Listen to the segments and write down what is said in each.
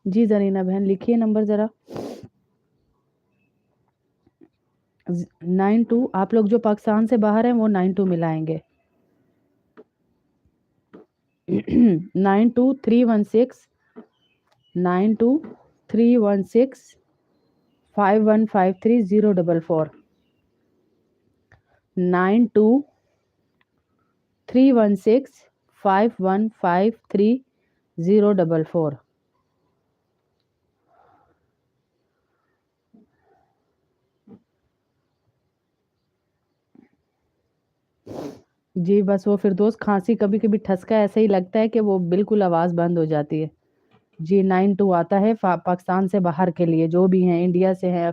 جی زرینہ بہن لکھیے نمبر ذرا 92. آپ لوگ جو پاکستان سے باہر ہیں وہ 92 ملائیں گے 92316 5153 044 جی بس وہ فردوس کھانسی کبھی کبھی ٹھسکا ایسا ہی لگتا ہے کہ وہ بالکل آواز بند ہو جاتی ہے جی 92 آتا ہے پاکستان سے باہر کے لیے جو بھی ہیں انڈیا سے ہیں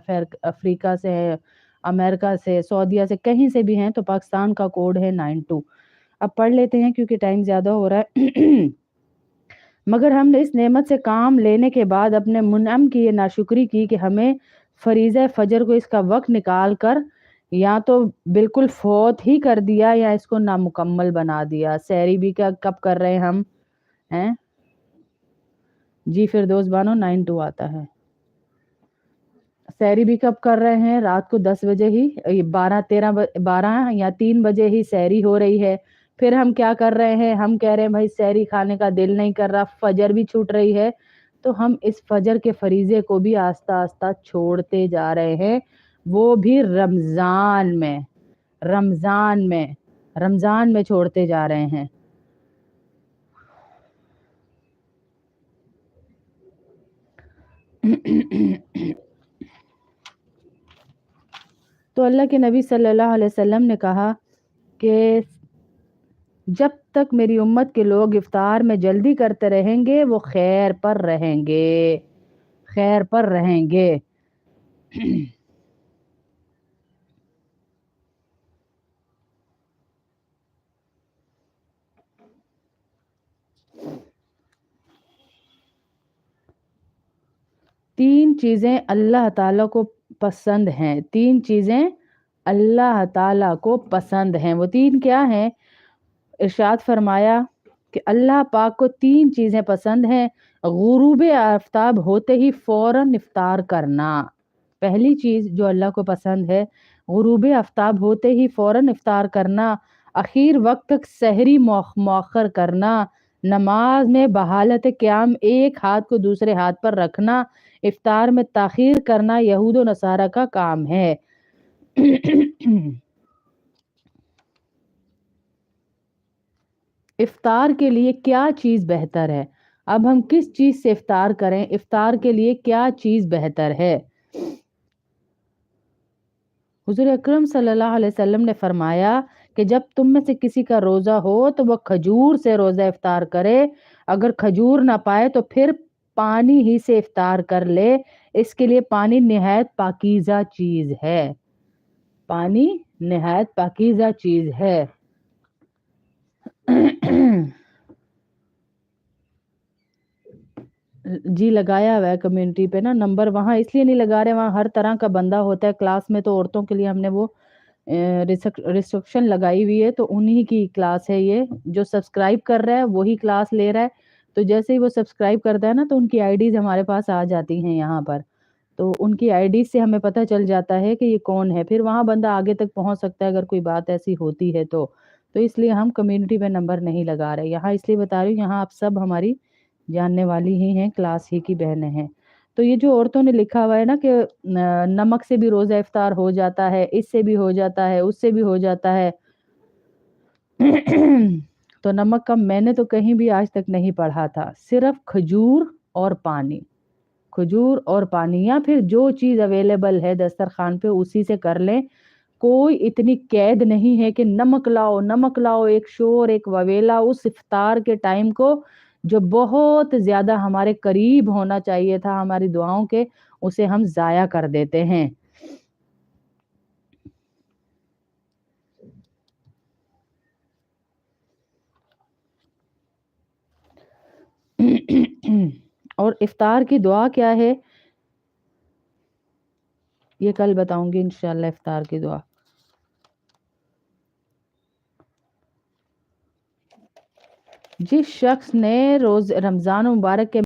افریقہ سے ہیں امریکہ سے سعودیہ سے کہیں سے بھی ہیں تو پاکستان کا کوڈ ہے 92 اب پڑھ لیتے ہیں کیونکہ ٹائم زیادہ ہو رہا ہے مگر ہم نے اس نعمت سے کام لینے کے بعد اپنے منعم کی یہ ناشکری کی کہ ہمیں فریضہ فجر کو اس کا وقت نکال کر یا تو بالکل فوت ہی کر دیا یا اس کو نامکمل بنا دیا سحری بھی کب کر رہے ہم ہیں جی فردوس بانو 92 آتا ہے سحری بھی کب کر رہے ہیں رات کو 10 بجے ہی 12 یا 3 بجے ہی سحری ہو رہی ہے پھر ہم کیا کر رہے ہیں ہم کہہ رہے ہیں بھائی سحری کھانے کا دل نہیں کر رہا فجر بھی چھوٹ رہی ہے تو ہم اس فجر کے فریضے کو بھی آہستہ آہستہ چھوڑتے جا رہے ہیں وہ بھی رمضان میں چھوڑتے جا رہے ہیں تو اللہ کے نبی صلی اللہ علیہ وسلم نے کہا کہ جب تک میری امت کے لوگ افطار میں جلدی کرتے رہیں گے وہ خیر پر رہیں گے 3 چیزیں اللہ تعالیٰ کو پسند ہیں 3 چیزیں اللہ تعالیٰ کو پسند ہیں وہ 3 کیا ہیں ارشاد فرمایا کہ اللہ پاک کو 3 چیزیں پسند ہیں غروب آفتاب ہوتے ہی فوراً افطار کرنا پہلی چیز جو اللہ کو پسند ہے غروب آفتاب ہوتے ہی فوراً افطار کرنا اخیر وقت تک سحری مؤخر کرنا نماز میں بحالت قیام ایک ہاتھ کو دوسرے ہاتھ پر رکھنا افطار میں تاخیر کرنا یہود و نصارہ کا کام ہے افطار کے لیے کیا چیز بہتر ہے اب ہم کس چیز سے افطار کریں افطار کے لیے کیا چیز بہتر ہے حضور اکرم صلی اللہ علیہ وسلم نے فرمایا کہ جب تم میں سے کسی کا روزہ ہو تو وہ کھجور سے روزہ افطار کرے اگر کھجور نہ پائے تو پھر پانی ہی سے افطار کر لے اس کے لیے پانی نہایت پاکیزہ چیز ہے پانی نہایت پاکیزہ چیز ہے جی لگایا ہوا ہے کمیونٹی پہ نا نمبر وہاں اس لیے نہیں لگا رہے وہاں ہر طرح کا بندہ ہوتا ہے کلاس میں تو عورتوں کے لیے ہم نے وہ ریسٹرکشن لگائی ہوئی ہے تو انہی کی کلاس ہے یہ جو سبسکرائب کر رہا ہے وہی کلاس لے رہا ہے تو جیسے ہی وہ سبسکرائب کرتا ہے نا تو ان کی آئی ڈیز ہمارے پاس آ جاتی ہیں یہاں پر تو ان کی آئی ڈیز سے ہمیں پتہ چل جاتا ہے کہ یہ کون ہے پھر وہاں بندہ آگے تک پہنچ سکتا ہے اگر کوئی بات ایسی ہوتی ہے تو اس لیے ہم کمیونٹی پہ نمبر نہیں لگا رہے یہاں اس لیے بتا رہی ہوں یہاں آپ سب ہماری جاننے والی ہی ہیں کلاس ہی کی بہنیں ہیں تو یہ جو عورتوں نے لکھا ہوا ہے نا کہ نمک سے بھی روزہ افطار ہو جاتا ہے اس سے بھی ہو جاتا ہے اس سے بھی ہو جاتا ہے تو نمک کا میں نے تو کہیں بھی آج تک نہیں پڑھا تھا صرف کھجور اور پانی یا پھر جو چیز اویلیبل ہے دسترخوان پہ اسی سے کر لیں کوئی اتنی قید نہیں ہے کہ نمک لاؤ ایک شور ایک وویلا اس افطار کے ٹائم کو جو بہت زیادہ ہمارے قریب ہونا چاہیے تھا ہماری دعاؤں کے اسے ہم ضائع کر دیتے ہیں اور افطار کی دعا کیا ہے یہ کل بتاؤں گی انشاءاللہ افطار کی دعا جس شخص نے روز رمضان مبارک کے